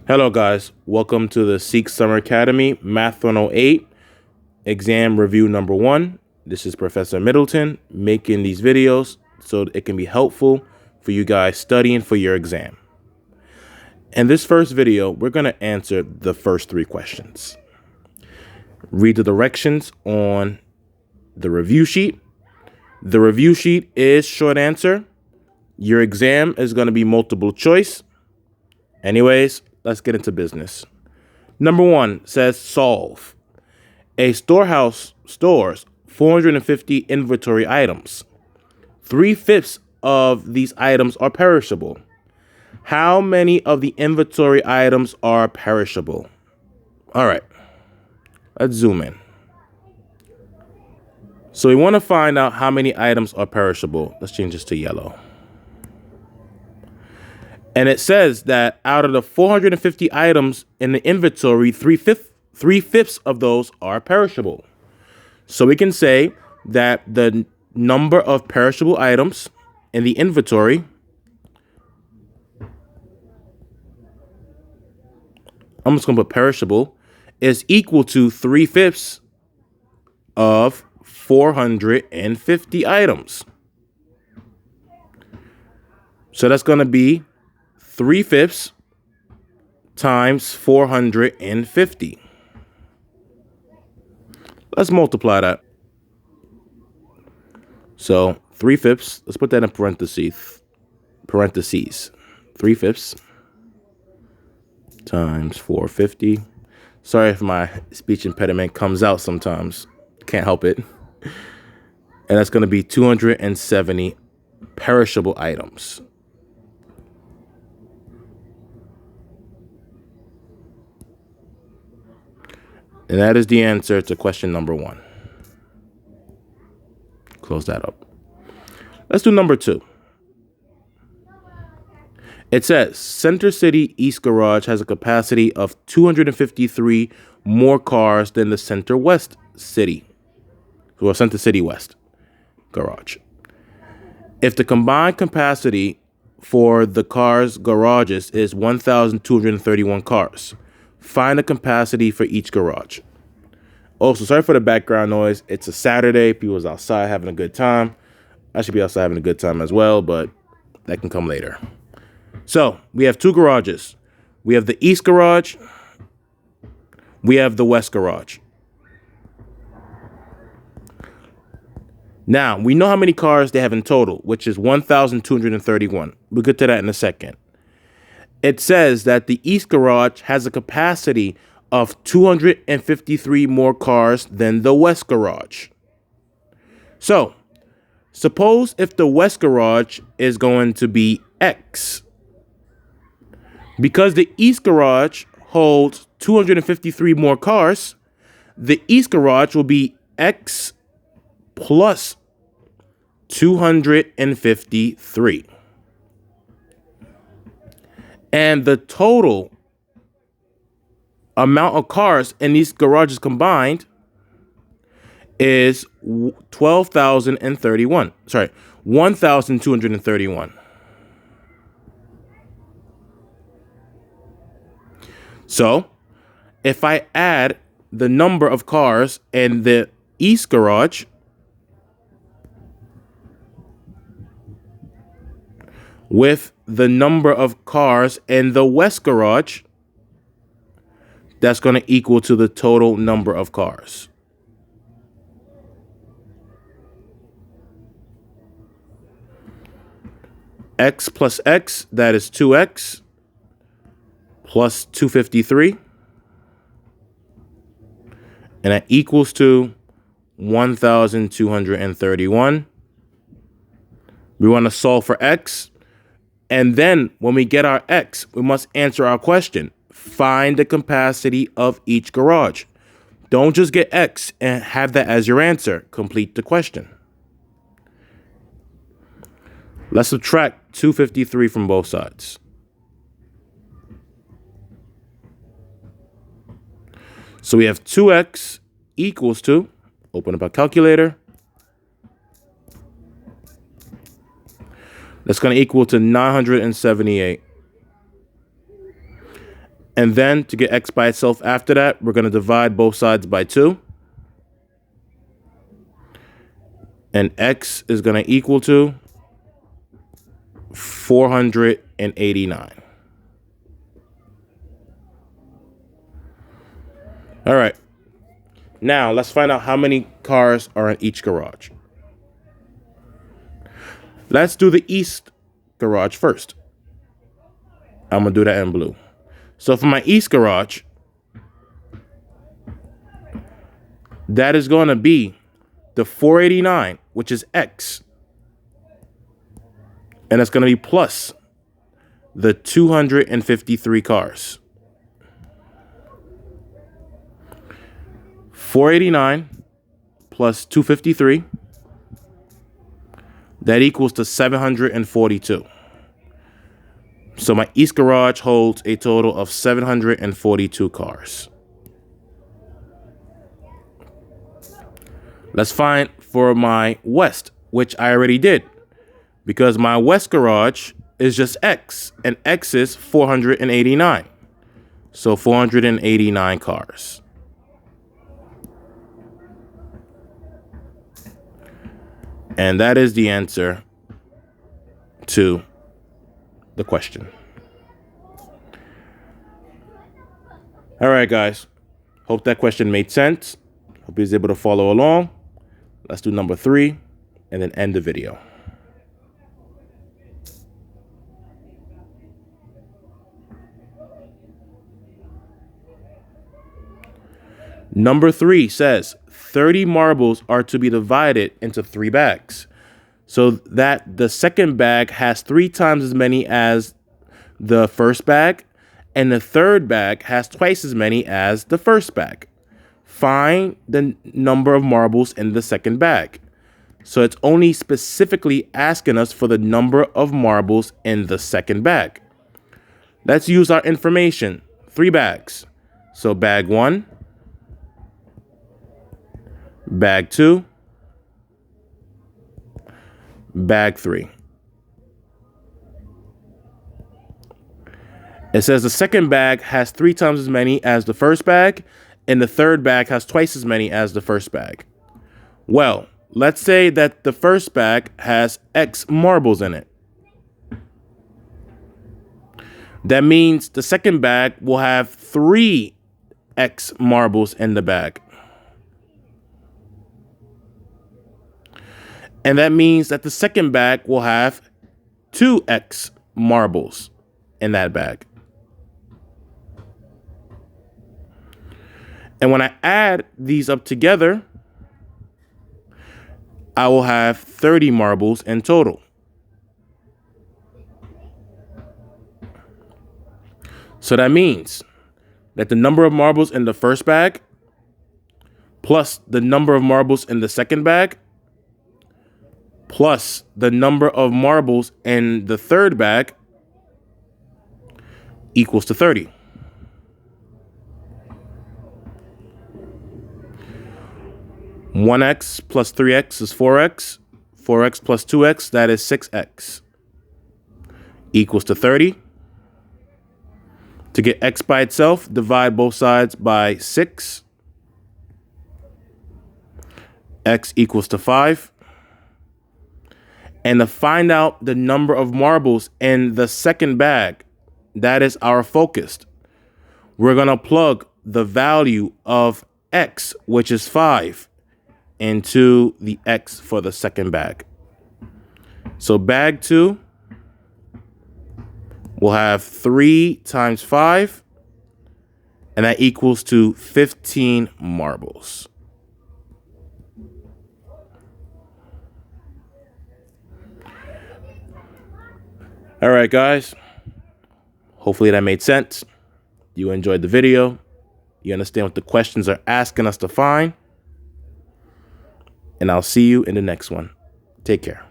Hello guys, welcome to the Seek Summer Academy Math 108 exam review number 1. This is Professor Middleton making these videos so it can be helpful for you guys studying for your exam. In this first video, we're going to answer the first 3 questions. Read the directions on the review sheet. The review sheet is short answer. Your exam is going to be multiple choice. Anyways, let's get into business. Number 1 says solve. A storehouse stores 450 inventory items. 3/5 of these items are perishable. How many of the inventory items are perishable? All right, let's zoom in. So we want to find out how many items are perishable. Let's change this to yellow. And it says that out of the 450 items in the inventory, 3/5 of those are perishable. So we can say that the number of perishable items in the inventory I'm just going to put perishable is equal to 3/5 of 450 items. So that's going to be 3/5 times 450. Let's multiply that. So 3/5, let's put that in parentheses. 3/5 times 450. Sorry if my speech impediment comes out sometimes. Can't help it. And that's going to be 270 perishable items. And that is the answer to question number 1. Close that up. Let's do number 2. It says Center City East Garage has a capacity of 253 more cars than the Center West City, or Center City West Garage. If the combined capacity for the cars' garages is 1,231 cars, find the capacity for each garage. Also, sorry for the background noise. It's a Saturday. People's outside having a good time. I should be outside having a good time as well, but that can come later. So we have 2 garages. We have the East Garage. We have the West Garage. Now, we know how many cars they have in total, which is 1,231. We'll get to that in a second. It says that the East Garage has a capacity of 253 more cars than the West Garage. So, suppose if the West Garage is going to be X, because the East Garage holds 253 more cars, the East Garage will be X plus 253. And the total amount of cars in these garages combined is 1,231. Sorry, 1,231. So, if I add the number of cars in the East Garage with the number of cars in the West Garage, that's going to equal to the total number of cars. X plus X, that is 2X plus 253. And that equals to 1,231. We want to solve for X. And then when we get our X, we must answer our question. Find the capacity of each garage. Don't just get X and have that as your answer. Complete the question. Let's subtract 253 from both sides. So we have 2X equals to, open up our calculator. That's going to equal to 978. And then to get x by itself after that, we're going to divide both sides by 2. And x is going to equal to 489. All right. Now let's find out how many cars are in each garage. Let's do the east garage first. I'm going to do that in blue. So for my east garage, that is going to be the 489, which is x. And it's going to be plus the 253 cars. 489 plus 253. That equals to 742. So my east garage holds a total of 742 cars. Let's find for my west, which I already did, because my west garage is just x, and x is 489. So 489 cars. And that is the answer to the question. All right, guys. Hope that question made sense. Hope you was able to follow along. Let's do number 3 and then end the video. Number 3 says 30 marbles are to be divided into 3 bags, so that the second bag has 3 times as many as the first bag, and the third bag has twice as many as the first bag. Find the number of marbles in the second bag. So it's only specifically asking us for the number of marbles in the second bag. Let's use our information. 3 bags. So bag 1, bag 2, bag 3. It says the second bag has 3 times as many as the first bag, and the third bag has twice as many as the first bag. Well, let's say that the first bag has X marbles in it. That means the second bag will have 3 X marbles in the bag. And that means that the second bag will have 2X marbles in that bag. And when I add these up together, I will have 30 marbles in total. So that means that the number of marbles in the first bag plus the number of marbles in the second bag plus the number of marbles in the third bag equals to 30. One x plus 3x is 4x. 4x plus 2x, that is 6x. Equals to 30. To get x by itself, divide both sides by 6. X equals to 5. And to find out the number of marbles in the second bag, that is our focus. We're going to plug the value of x, which is 5, into the x for the second bag. So bag 2 will have 3 times 5, and that equals to 15 marbles. All right, guys. Hopefully that made sense. You enjoyed the video. You understand what the questions are asking us to find. And I'll see you in the next one. Take care.